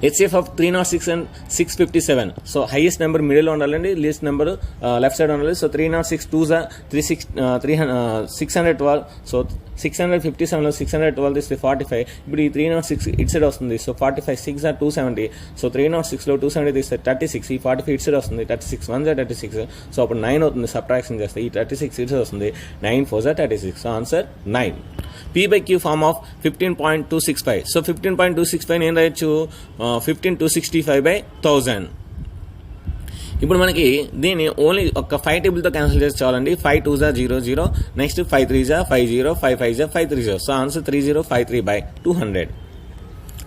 HCF of 306 and 657. So highest number middle లో ఉండాలండి, least number left side ఉండాలి. So 306 2s are 612. So 657 లో 612 ఇస్తే 45. ఇప్పుడు ఈ 306 ఇట్ సైడ్ వస్తుంది. So 45 6 are 270. సో 306 లో 270 తీస్తే 36. ఈ 45 ఇట్ సైడ్ వస్తుంది. 36 1s are 36. సో అప్పుడు 9 అవుతుంది. సబ్ట్రాక్షన్ చేస్తే ఈ 36 ఇట్ సైడ్ వస్తుంది. 9 4s are 36. So answer 9. P/Q form of 15.265. So 15.265 నేను రాయొచ్చు 15,265/1000. ఇప్పుడు మనకి దీన్ని ఓన్లీ ఒక 5 టేబుల్తో క్యాన్సిల్ చేసి చాలండి. 5 2s are 0 0. Next 5 3s are 50. 5 5s are 530. So answer 3053/200.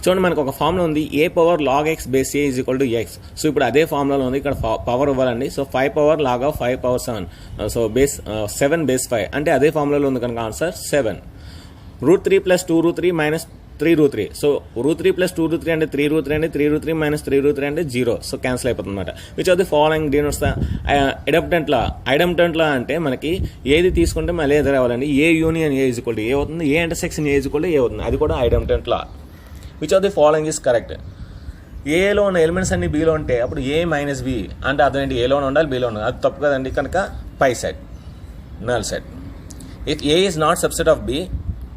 చూడండి మనకు ఒక ఫార్ములా ఉంది, a power log x base a is equal to X. So ఇప్పుడు అదే ఫార్ములాలో ఉంది, ఇక్కడ పవర్ ఇవ్వాలండి. So 5 power log of 5 power 7. So base 7 base 5 అంటే అదే ఫార్ములాలో ఉంది కనుక ఆన్సర్ 7. √3 + 2√3 - 3√3. సో √3 + 2√3 అంటే 3√3 అండి. 3√3 - 3√3 అంటే 0. సో క్యాన్సిల్ అయిపోతుంది అనమాట. Which of the following denotes the idempotent law. Idempotent law అంటే మనకి ఏది తీసుకుంటే మళ్ళీ ఎదురు రావాలండి. A union A is equal to A అవుతుంది, A intersection A is equal to A అవుతుంది. అది కూడా idempotent law. Which of the following is correct. ఏలో ఉన్న ఎలిమెంట్స్ అన్ని బీలో ఉంటే అప్పుడు a - b అంటే అదేంటి, ఏలోనే ఉండాలి బీలో ఉండాలి. అది తప్పు కదండి, కనుక పై side null side. If A is not subset of B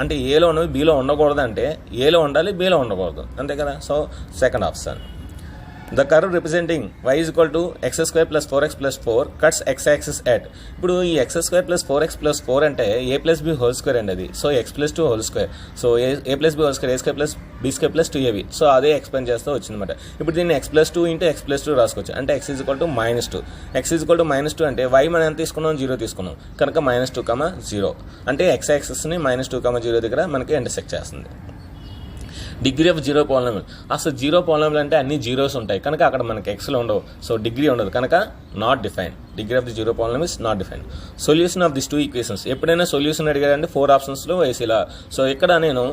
అంటే ఏలో ఉన్నవి బీలో ఉండకూడదు, అంటే ఏలో ఉండాలి బీలో ఉండకూడదు, అంతే కదా. So second option. The curve representing y is equal to x² + 4x + 4 cuts x axis at. ఇప్పుడు ఈ x² + 4x + 4 అంటే a + b హోల్ స్క్వేర్ అండి. అది so x + 2 whole square. So a + b whole square a² + b² + 2ab. So అదే explain చేస్తూ వచ్చిందన్నమాట. ఇప్పుడు దీన్ని x + 2 × x + 2 రాసుకోవచ్చు. అంటే x is equal to -2. x is equal to -2 అంటే y మనం ఎంత తీసుకున్నాం, 0 తీసుకున్నాం కనుక -2, 0 అంటే x యాక్సిస్ని -2, 0 దగ్గర మనకి ఇంటర్సెక్ట్ చేస్తుంది. Degree of zero polynomial. అసలు జీరో పాలినామిల్ అంటే అన్ని జీరోస్ ఉంటాయి కనుక అక్కడ మనకి ఎక్స్లో ఉండవు. సో డిగ్రీ ఉండదు కనుక not define. Degree of the zero polynomial is not define. Solution of this 2 equations. ఎప్పుడైనా సొల్యూషన్ అడిగారంటే 4 ఆప్షన్స్లో వేసేలా. సో ఇక్కడ నేను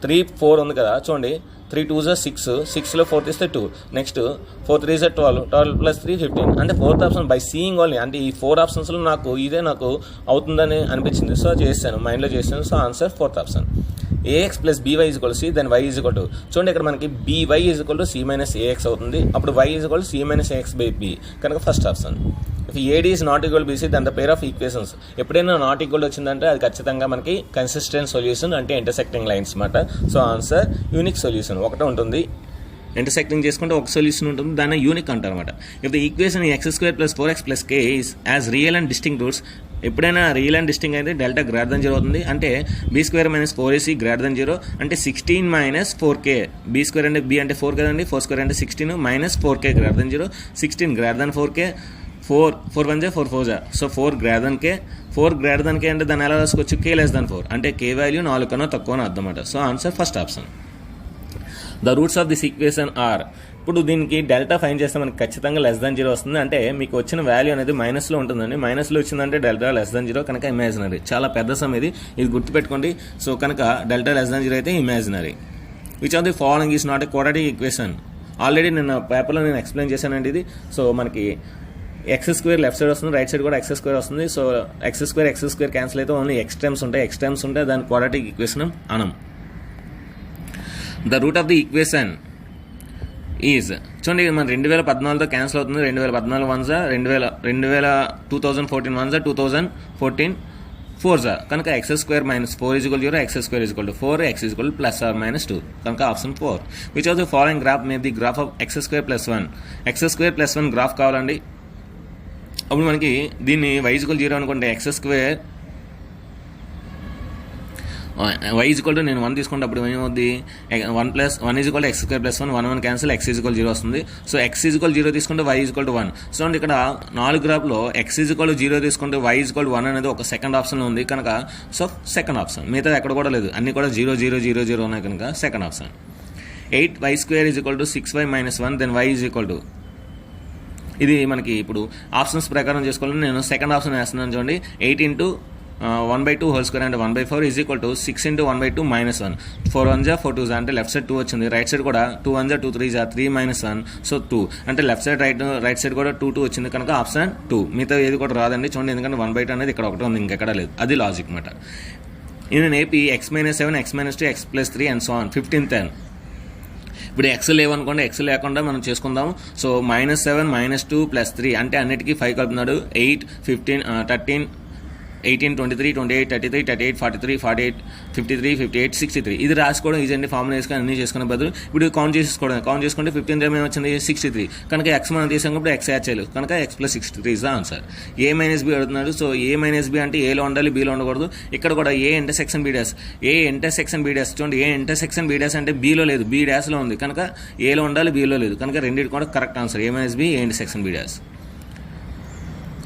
3 4 ఉంది కదా, చూడండి 3 2s are 6. 6లో 4 తీస్తే 2. Next 4 3s are 12. 12 + 3 15. అంటే 4th option by seeing only. అంటే ఈ 4 ఆప్షన్స్లో నాకు ఇదే నాకు అవుతుందని అనిపించింది. సో చేశాను, మైండ్లో చేశాను. So answer 4th option. ax + by = c, then y = చూడండి ఇక్కడ మనకి by = c - ax అవుతుంది. అప్పుడు y = c - ax/b కనుక first option. If AD is not equal BC then the pair of equations. ఎప్పుడైనా నాట్ ఈక్వల్ వచ్చిందంటే అది ఖచ్చితంగా మనకి కన్సిస్టెంట్ సొల్యూషన్ అంటే ఇంటర్సెక్టింగ్ లైన్స్ అన్నమాట. So answer unique solution. ఒకటే ఉంటుంది, ఇంటర్సెక్టింగ్ చేసుకుంటే ఒక సొల్యూషన్ ఉంటుంది, దాన్ని యూనిక్ అంటారు అనమాట. If the equation x² + 4x + k is as real and distinct roots. ఎప్పుడైనా రియల్ అండ్ డిస్టింక్ట్ అయితే డెల్టా గ్రేటర్ దెన్ 0 అవుతుంది. అంటే b² - 4ac గ్రేటర్ దెన్ 0 అంటే 16 - 4k. b² అంటే b అంటే 4 కదండి, 4² అంటే 16 - 4k greater than 0. 16 greater than 4k. 4 1 4 4 so 4 greater than k. 4 greater than k అంటే దాన్ని ఎలా రాసుకోవచ్చు, k < 4 అంటే k వాల్యూ 4 కన్నా తక్కువ అని అర్థం అన్నమాట. So answer first option. The roots of this equation are. ఇప్పుడు దీనికి డెల్టా ఫైన్ చేస్తే మనకి ఖచ్చితంగా <0 వస్తుంది. అంటే మీకు వచ్చిన వాల్యూ అనేది మైనస్లో ఉంటుందండి. మైనస్లో వచ్చిందంటే డెల్టా <0 కనుక ఇమాజినరీ. చాలా పెద్ద సమ్ ఇది గుర్తుపెట్టుకోండి. సో కనుక డెల్టా <0 అయితే imaginary. Which of the following is not a quadratic equation. Already నేను పేపర్లో ఎక్స్ప్లెయిన్ చేశానండి ఇది. సో మనకి x² లెఫ్ట్ సైడ్ వస్తుంది, రైట్ సైడ్ కూడా x² వస్తుంది. సో x² క్యాన్సిల్ అయితే ఓన్లీ x టర్మ్స్ ఉంటాయి. దాని క్వాడ్రాటిక్ ఈక్వేషన్ అనం. The root of the equation is. చూడండి మన 2014తో క్యాన్సిల్ అవుతుంది. 2014 1s 2014 1s 2014 4s కనుక x² - 4 = 0, x² = 4, x = +or -2 కనుక option 4. Which of the following graph May the graph of x² + 1. x² + 1 graph కావాలండి. అప్పుడు మనకి దీన్ని y = 0 అనుకుంటే x² y = నేను 1 తీసుకుంటే అప్పుడు ఏమవుద్ది, 1 + 1 = x² + 1 1 1 క్యాన్సిల్, x = 0 వస్తుంది. సో x = 0 తీసుకుంటే y = 1. సో అంటే ఇక్కడ 4 గ్రాఫ్లో x = 0 తీసుకుంటే y = 1 అనేది ఒక సెకండ్ ఆప్షన్లో ఉంది కనుక సో సెకండ్ ఆప్షన్. మిగతా ఎక్కడ కూడా లేదు, అన్ని కూడా 0 0 0 0 ఉన్నాయి కనుక second option. 8y² = 6y - 1 then y = ఇది మనకి ఇప్పుడు ఆప్షన్స్ ప్రకారం చేసుకోవాలని నేను సెకండ్ ఆప్షన్ వేస్తున్నాను. చూడండి 8 × 1/2 హోల్ స్క్వేర్ అంటే 1/4 = 6 × 1/2 - 1. 4 1s 4 2s అంటే లెఫ్ట్ సైడ్ 2 వచ్చింది. రైట్ సైడ్ కూడా 2 1s 2 3s 3 - 1 సో 2 అంటే లెఫ్ట్ సైడ్ రైట్ సైడ్ కూడా 2 2 వచ్చింది కనుక ఆప్షన్ 2. మిగతా ఏది కూడా రాదండి. చూడండి ఎందుకంటే 1/2 అనేది ఇక్కడ ఒకటి ఉంది, ఇంకెక్కడ లేదు. అది లాజిక్ అన్నమాట. In AP x - 7 x - 2 x + 3 and so on 15 10. ఇప్పుడు ఎక్స్ లేవనుకోండి, ఎక్స్ లేకుండా మనం చేసుకుందాం. సో -7 -2 +3 అంటే అన్నిటికీ 5 కలుపుతున్నాడు. 8 15 13 18 23 28 33 38 43 48 53 58 63 ఇది రాసుకోవడం ఈజీ అండి. ఫార్ములా వేసుకొని అన్ని చేసుకునే బదులు ఇప్పుడు కౌంట్ చేసుకుంటే 15 ఏమొచ్చింది 63 కనుక ఎక్స్ మనం తీసాం కాబట్టి ఎక్స్ యాడ్ చేయలేదు కనుక x + 63 is the answer. A - B అడుగుతున్నాడు. సో A - B అంటే ఏలో ఉండాలి, బీలో ఉండకూడదు. ఇక్కడ కూడా A intersection B dash, A intersection B dash చూడండి. A ఇంటర్సెక్షన్ B డాష్ అంటే బీలో లేదు, B డాష్లో ఉంది కనుక ఏలో ఉండాలి, బీలో లేదు కనుక రెండింటి కూడా correct answer. A - B A intersection B dash.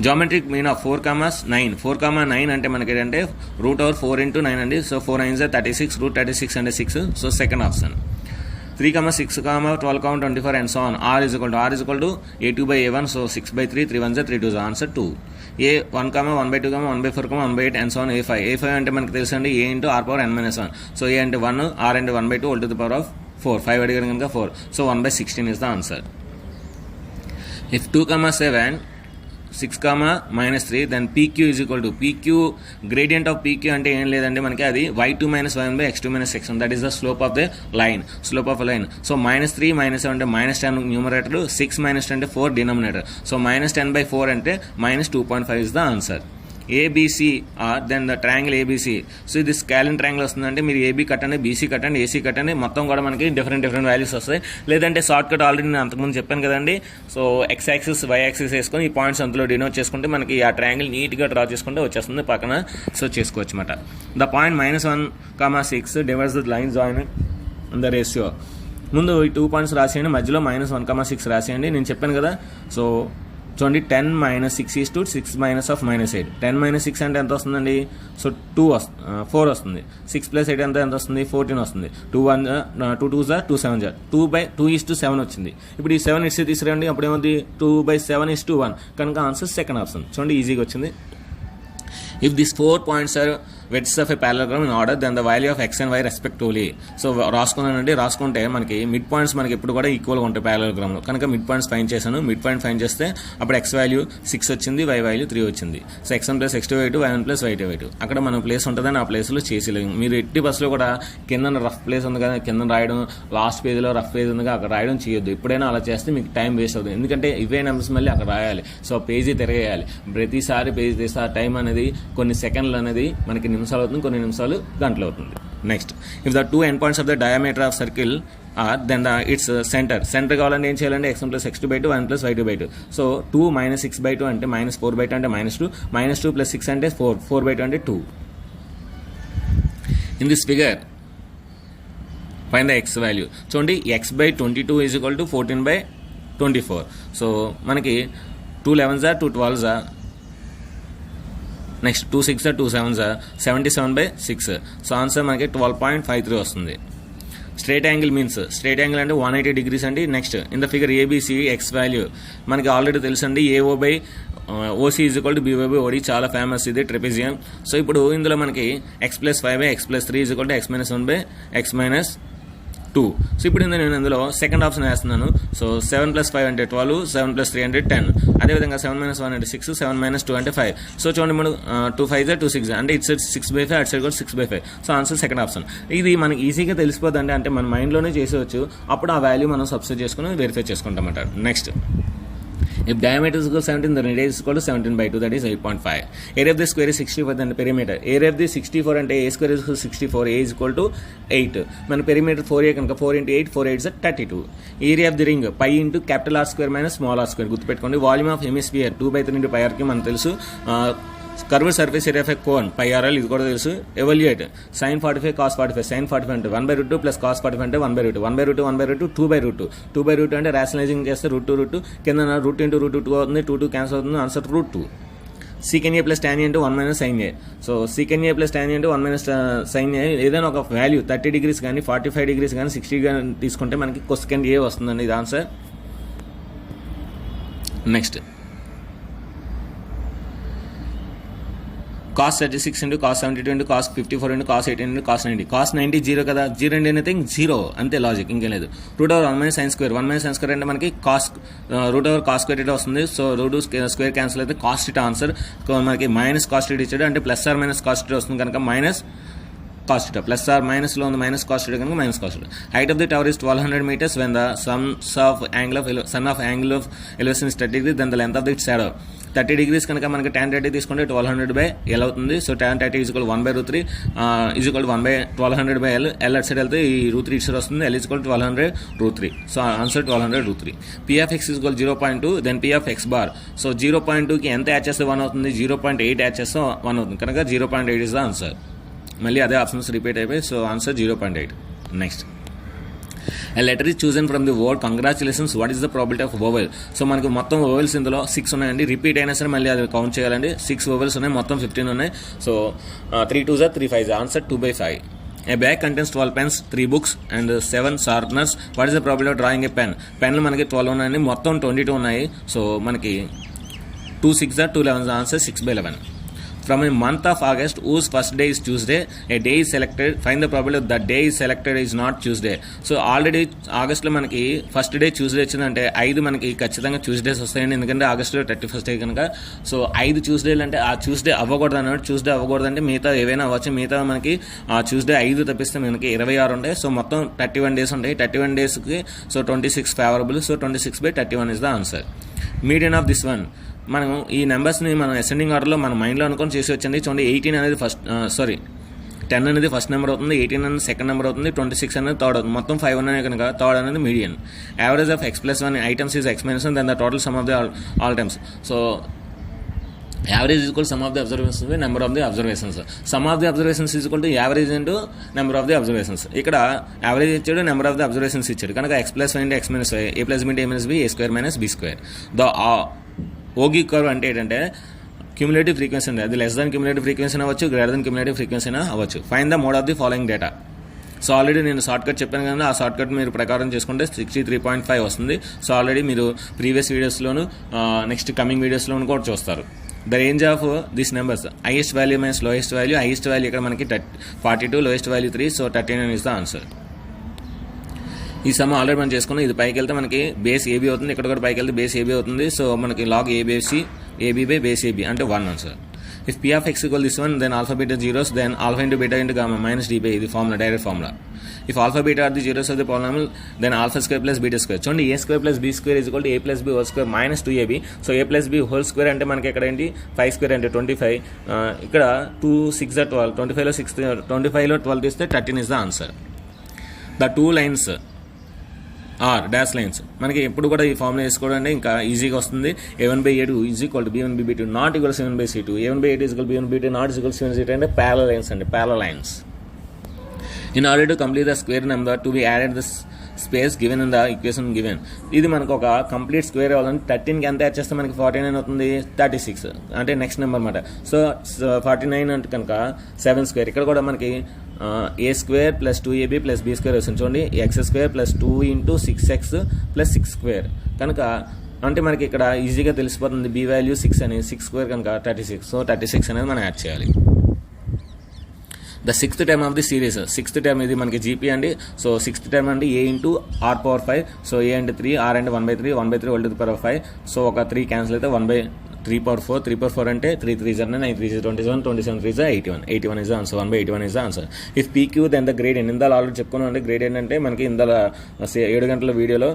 Geometric mean of 4,9 4,9 అంటే మనకి ఏంటంటే √4 × 9 అండి. సో 4 9 36 √36 అంటే 6. So second option. 3,6, 12, 24 and so on. R is equal to A2/A1. So 6/3 3 1 3 2 answer 2. A 1, 1/2, 1/4, 1/8 and so on. A5 అంటే మనకి తెలుసు అండి A × R⁻n-1. సో A అంటే 1, R అంటే 1/2 all to the power of 4. 5 అడిగారు కనుక 4. So 1/16 is the answer. If 2,7 6, -3 then PQ is equal to PQ gradient of PQ అంటే ఏం లేదండి మనకి అది y2 - y1/x2 - x1 that is the slope of the line. So -3 -7 అంటే -10 numerator, 6 - 10 అంటే 4 denominator. So -10/4 అంటే -2.5 is the answer. ABC or then the triangle ABC. So ఇది scalene triangle వస్తుందంటే మీరు AB కట్టండి, BC కట్టండి, AC కట్టండి, మొత్తం కూడా మనకి డిఫరెంట్ వాల్యూస్ వస్తాయి. లేదంటే షార్ట్ కట్ ఆల్రెడీ నేను అంతకుముందు చెప్పాను కదండి. So x axis y axis వేసుకొని ఈ పాయింట్స్ అందులో డినోట్ చేసుకుంటే మనకి ఆ ట్రయాంగిల్ నీట్గా డ్రా చేసుకుంటే వచ్చేస్తుంది పక్కన. సో చేసుకోవచ్చు అనమాట. The point -1, 6 divides the line join in the ratio. ముందు ఈ 2 పాయింట్స్ రాసేయండి, మధ్యలో -1, 6 రాసేయండి. నేను చెప్పాను కదా. సో చూడండి 10 - 6 is to 6 - of -8. 10 - 6 అంటే ఎంత వస్తుందండి? సో 4 వస్తుంది. 6 + 8 ఎంత వస్తుంది? 14 వస్తుంది. 2 2s 2 7s 2/2 is to 7 వచ్చింది. ఇప్పుడు ఈ 7 ఇస్తే తీసుకురండి, అప్పుడు ఏమవుతుంది? 2/7 is to 1 కనుక ఆన్సర్ సెకండ్ ఆప్షన్. చూడండి ఈజీగా వచ్చింది. If these 4 points are vertices of a parallelogram in order, then the value of x and y respectively. So రాసుకుంటే మనకి మిడ్ పాయింట్స్ మనకి ఎప్పుడు కూడా ఈక్వల్గా ఉంటాయి ప్యారలలోగ్రామ్లో కనుక మిడ్ పాయింట్స్ ఫైండ్ చేశాను. మిడ్ పాయింట్ ఫైండ్ చేస్తే అప్పుడు x వాల్యూ 6 వచ్చింది, y వాల్యూ 3 వచ్చింది. So x1 + x2/2 y1 + y2/2 అక్కడ మనం ప్లేస్ ఉంటుందని ఆ ప్లేస్లో చేసేలేము. మీరు ఎట్టి బస్సులో కూడా కింద రఫ్ ప్లేస్ ఉంది కదా, కింద రాయడం, లాస్ట్ పేజ్లో రఫ్ పేజ్ ఉంది కదా అక్కడ రాయడం చేయొద్దు. ఎప్పుడైనా అలా చేస్తే మీకు టైం వేస్ట్ అవుతుంది. ఎందుకంటే ఇవే నెంబర్స్ మళ్ళీ అక్కడ రాయాలి. సో పేజీ తిరగేయాలి. ప్రతిసారి పేజ్ తీస్తే టైం అనేది కొన్ని సెకండ్లు అనేది మనకి నిమిషాలు అవుతుంది, కొన్ని నిమిషాలు గంటలు అవుతుంది. Next, if the 2 end points of the diameter of circle are then its centre కావాలంటే ఏం చేయాలంటే x1 + x2/2 y1 + y2/2. So 2 - 6/2 అంటే -4/2 అంటే -2 -2 + 6 అంటే 4/2 అంటే 2. In this figure find the x value. చూడండి x/22 is equal to 14/24. So మనకి 2 11s 2 12s next 2 6 2 7s 77/6. So answer మనకి 12.53 వస్తుంది. Straight angle means straight angle అంటే 180 degrees అండి. Next in the figure ABC x value మనకి already తెలుసు అండి. AO/OC is equal to BO/OD చాలా ఫేమస్ ఇది ట్రెపెజియం. సో ఇప్పుడు ఇందులో మనకి x + 5/x + 3 is equal to x - 1/x - 2. So ఇప్పుడు నేను ఇందులో సెకండ్ ఆప్షన్ వేస్తున్నాను. సో 7 + 5 అంటే 12, 7 + 3 అంటే 10. అదేవిధంగా 7 - 1 అంటే 6, 7 - 2 అంటే 5. సో చూడండి మనం 2 5s 2 6 అంటే ఇటు సైడ్ 6/5 అటు సైడ్ కూడా 6/5. So answer second option. ఇది మనకి ఈజీగా తెలిసిపోద్దండి, అంటే మన మైండ్లోనే చేసేవచ్చు. అప్పుడు ఆ వాల్యూ మనం సబ్స్టిట్యూట్ చేసుకుని వెరిఫై చేసుకుంటాం అంటారు. Next, if diameter is equal to 17, the radius is equal to 17/2, that is 8.5. Area of the square is 64, then the perimeter. Area of the 64 అంటే a square is 64, a is equal to 8. మన perimeter 4a కనుక 4 × 8, 4 8s 32. Area of the ring pi into capital R square minus small r square. గుర్తుపెట్టుకోండి. Volume of hemisphere 2/3 into pi r కి మనకు తెలుసు. Curve surface area of a cone πRL ఇది కూడా తెలుసు. Evaluate sin 45 cos 45. sin 45 అంటే 1/2 + cos 45 అంటే 1/2. 1/2 1/2 2/2. 2/2 అంటే రేషనలైజింగ్ చేస్తే √2 కింద √2 × √2 అవుతుంది. 2 క్యాన్సిల్ అవుతుంది. Answer √2. Secant A + tan A అంటే 1 - sin A. So secant A + tan A అంటే 1 - sin A ఏదైనా ఒక వాల్యూ 30 degrees కానీ 45 degrees కానీ 60 కానీ తీసుకుంటే మనకి cosecant A వస్తుందండి. ఇది answer. Next, cos 36 into cos 72 into cos 54 into cos 18 into cos 90. cos 90 zero కదా, జీరో అంటే ఎనీథింగ్ జీరో అంతే, లాజిక్ ఇంకేం లేదు. √1 - sin square. 1 - sin square అంటే మనకి cos √cos square వస్తుంది. సో √స్క్వేర్ క్యాన్సిల్ అయితే cos ఆన్సర్. మనకి -cos ఇచ్చాడు అంటే +or - cos వస్తుంది కనుక cos theta. Plus or minus లో ఉంది minus cos theta కనుక minus cos theta. Height of the tower is 1200 meters when the sum of angle of elevation is 30 degrees, then the length of the shadow 30 degrees కనుక మనకి tan 30 తీసుకుంటే 1200/L అవుతుంది. So tan 30 is equal 1/√3 is equal 1/1200/L. L at side వెళ్తే ఈ √3 ఇటు side వస్తుంది. L is equal 1200√3. So answer 1200√3. P of x is equal 0.2 then P of x bar. So 0.2కి ఎంత యాడ్ చేస్తే 1 అవుతుంది, 0.8 యాడ్ చేస్తే 1 అవుతుంది కనుక 0.8 ఇస్ ద ఆన్సర్. మళ్ళీ అదే ఆప్షన్స్ రిపీట్ అయిపోయి so answer 0.8. Next, a letter is chosen from the word congratulations, what is the probability of vowel? So మనకి మొత్తం వోవెల్స్ ఇందులో 6 ఉన్నాయండి. రిపీట్ అయినా సరే మళ్ళీ అది కౌంట్ చేయాలండి. 6 వోవెల్స్ ఉన్నాయి, మొత్తం 15 ఉన్నాయి. So 3 2s are 3 5s, answer 2/5. A bag contains 12 pens, 3 books and 7 sharpeners. What is the probability of drawing a pen? పెన్లు మనకి 12 ఉన్నాయండి, మొత్తం 22 ఉన్నాయి. సో మనకి 2 6s are 2 11s, answer 6/11. From a month of August, whose first day is Tuesday, a day is selected. Find the probability of the day is selected is not Tuesday. So already ఆగస్ట్లో మనకి first day Tuesday వచ్చిందంటే 5 మనకి ఖచ్చితంగా Tuesdays వస్తాయండి, ఎందుకంటే ఆగస్ట్లో 31st day కనుక. So 5 ట్యూస్డేలు అంటే ఆ ట్యూస్డే అవ్వకూడదు అన్నాడు. ట్యూస్డే అవ్వకూడదంటే మిగతా ఏవైనా అవ్వచ్చు. మిగతా మనకి ఆ ట్యూస్డే 5 తప్పిస్తే మనకి 26 ఉంటాయి. సో మొత్తం 31 డేస్ ఉంటాయి. 31 డేస్కి so 26 favourable. So 26/31 is the answer. Median of this one, మనం ఈ నెంబర్స్ని మనం అసెండింగ్ ఆర్డర్లో మన మైండ్లో అనుకొని చేసి వచ్చండి. చూడండి 18 అనేది 10 అనేది ఫస్ట్ నెంబర్ అవుతుంది, 18 అనేది సెకండ్ నెంబర్ అవుతుంది, 26 అనేది థర్డ్ అవుతుంది. మొత్తం 5 ఉన్నాయి కనుక థర్డ్ అనేది median. Average of x+1 items is x-1 then the total sum of the all times. So average is equal sum of the observations by number of the observations. Sum of the observations is equal to average into number of the observations. ఇక్కడ average ఇచ్చాడు, number of the observations ఇచ్చాడు కనుక x+1 x-y, a+b a+b, a²-b. The Oggy curve అంటే ఏంటంటే cumulative frequency ఉంది. అది less than cumulative frequency అవ్వచ్చు, greater than cumulative frequency అవ్వచ్చు. Find the mode of the following data. So already నేను short cut చెప్పాను కదా, ఆ షార్ట్ కట్ మీరు ప్రకారం చేసుకుంటే 63.5 వస్తుంది. సో ఆల్రెడీ మీరు ప్రీవియస్ వీడియోస్లోను నెక్స్ట్ కమింగ్ వీడియోస్లోను కూడా చూస్తారు. The range of this numbers, highest value minus lowest value. Highest value ఇక్కడ మనకి 42, lowest value 3. So 39 is the answer. ఈ సమ్ ఆల్రెడీ మనం చేసుకున్నాం. ఇది పైకి వెళ్తే మనకి బేస్ ఏబీ అవుతుంది, ఇక్కడ కూడా పైకి వెళ్తే బేస్ ఏబీ అవుతుంది. సో మనకి లాగ్ ఏబీ బేస్ ఏబీ అంటే 1 answer. If P of x equal this one, then alpha beta zeros, then alpha into beta into gamma minus d by, ఇది formula, direct formula. If alpha beta are the zeros of the polynomial, then alpha square plus beta square. చూడండి a² plus b square is equal to a plus b whole square minus 2ab. So a plus b whole square అంటే మనకి ఎక్కడ ఏంటి 5 square అంటే 25. ఇక్కడ 2 6 are 12, 25లో 6 25లో 12 తీస్తే 13 is the answer. The two lines are dash lines మనకి ఎప్పుడు కూడా ఈ ఫార్ములా వేసుకోవడం ఇంకా ఈజీగా వస్తుంది. a1/a2 is equal to b1/b2 not equal 7/c2. a1/a2 is equal b1/b2 not is equal 7/c2 అంటే ప్యారలల్ లైన్స్ అండి, parallel lines. In order to complete the square number to be added the space given in the equation given. ఇది మనకు ఒక complete square అవ్వాలంటే 13కి ఎంత add చేస్తే మనకి 49 అవుతుంది, 36 అంటే నెక్స్ట్ నెంబర్ అనమాట. సో 49 అంటే కనుక 7 స్క్వేర్. ఇక్కడ కూడా మనకి a² plus 2ab plus b² వస్తుంది. చూడండి x² plus 2 into 6x plus 6 square కనుక అంటే మనకి ఇక్కడ ఈజీగా తెలిసిపోతుంది b వాల్యూ 6 అని, 6 square కనుక 36. సో 36 అనేది మనం యాడ్ చేయాలి. The 6th term of the series, 6th term ఇది మనకి జీపీ అండి. సో 6th టర్మ్ అండి a into r power 5. So a అంటే 3, r అంటే 1/3, 1/3 whole to the power 5. So ఒక 3 క్యాన్సిల్ అయితే 1/3 power 4, 3 power 4 అంటే 3 3s are 9, 3 is 27, 27 3s are 81, 81 is the answer. 1/81 is the answer. If PQ then the gradient, ఇందాల already చెప్పుకున్నాం అండి. Gradient అంటే మనకి ఇందాల 7 గంటల వీడియోలో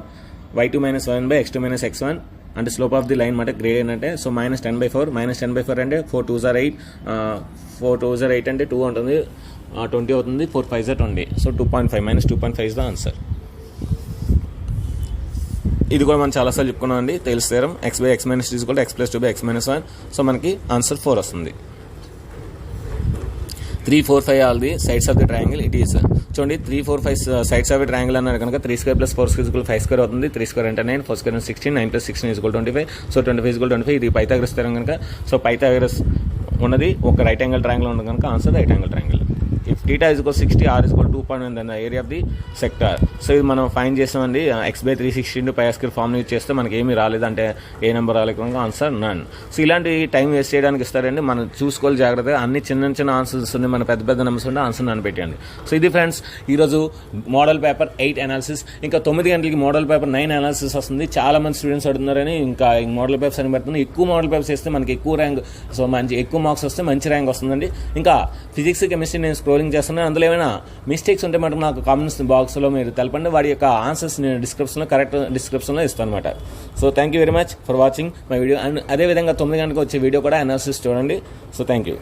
y2 minus y1 by x2 minus x1 అంటే స్లోప్ ఆఫ్ ది లైన్ మాట గ్రేడియంట్ అంటే. సో -10/4, -10/4 అంటే 4 2s are 8, 4 2s are 8 అంటే 2 ఉంటుంది, 20 అవుతుంది, 4 5s are 20. So 2.5 -2.5 is the answer. ఇది కూడా మనం చాలాసార్లు చెప్పుకున్నాం అండి, తెలుసు తీరం. x/x - is equal to x + 2/x - 1. So మనకి ఆన్సర్ 4 వస్తుంది. 3 4 5 all the sides of the triangle it is. చూడండి 3 4 5 సైడ్స్ ఆఫ్ ది ట్రయాంగిల్ అన్నారు కనుక 3² + 4² = 5² అవుతుంది. 3² అంటే 9, 4² 16, 9 + 16 = 25. సో 25 = 25. ఇది పైథాగరస్ థీరం కనుక. సో పైథాగరస్ ఉన్నది ఒక రైట్ యాంగిల్ ట్రయాంగిల్ ఉంది కనుక answer right angle triangle. If theta is equal to 60, r is equal to 2.1, then the area of the sector. So ఇది మనం ఫైండ్ చేసామండి. x/360 into πr² form use చేస్తే మనకి ఏమీ రాలేదు, అంటే ఏ నెంబర్ రాలేదు కనుక ఆన్సర్ నన్. సో ఇలాంటి టైం వేస్ట్ చేయడానికి ఇస్తారండి, మనం చూసుకోవాలి జాగ్రత్తగా. అన్ని చిన్న చిన్న ఆన్సర్స్ ఉంది, మన పెద్ద పెద్ద నెంబర్స్ ఉంటే ఆన్సర్ నన్ను పెట్టండి. సో ఇది ఫ్రెండ్స్ ఈరోజు మోడల్ పేపర్ 8 అనాలిసిస్. ఇంకా 9 గంటలకి మోడల్ పేపర్ 9 అనాలిసిస్ వస్తుంది. చాలా మంది స్టూడెంట్స్ అడుగుతున్నారని ఇంకా మోడల్ పేపర్స్ అని పెడుతుంది. ఎక్కువ మోడల్ పేపర్స్ వేస్తే మనకి ఎక్కువ ర్యాంక్, సో మంచి ఎక్కువ మార్క్స్ వస్తే మంచి ర్యాంక్ వస్తుందండి. ఇంకా ఫిజిక్స్ కెమిస్ట్రీ నేను స్క్రోల్ స్క్రోలింగ్ చేస్తున్నాను. అందులో ఏమైనా మిస్టేక్స్ ఉంటే మటుకు నాకు కామెంట్స్ బాక్స్లో మీరు తెలపండి. వాడి యొక్క ఆన్సర్స్ నేను కరెక్ట్ డిస్క్రిప్షన్లో ఇస్తాను అనమాట. So thank you very much for watching my video. And అదేవిధంగా 9 గంటలకు వచ్చే వీడియో కూడా అనాలిసిస్ చూడండి. So thank you.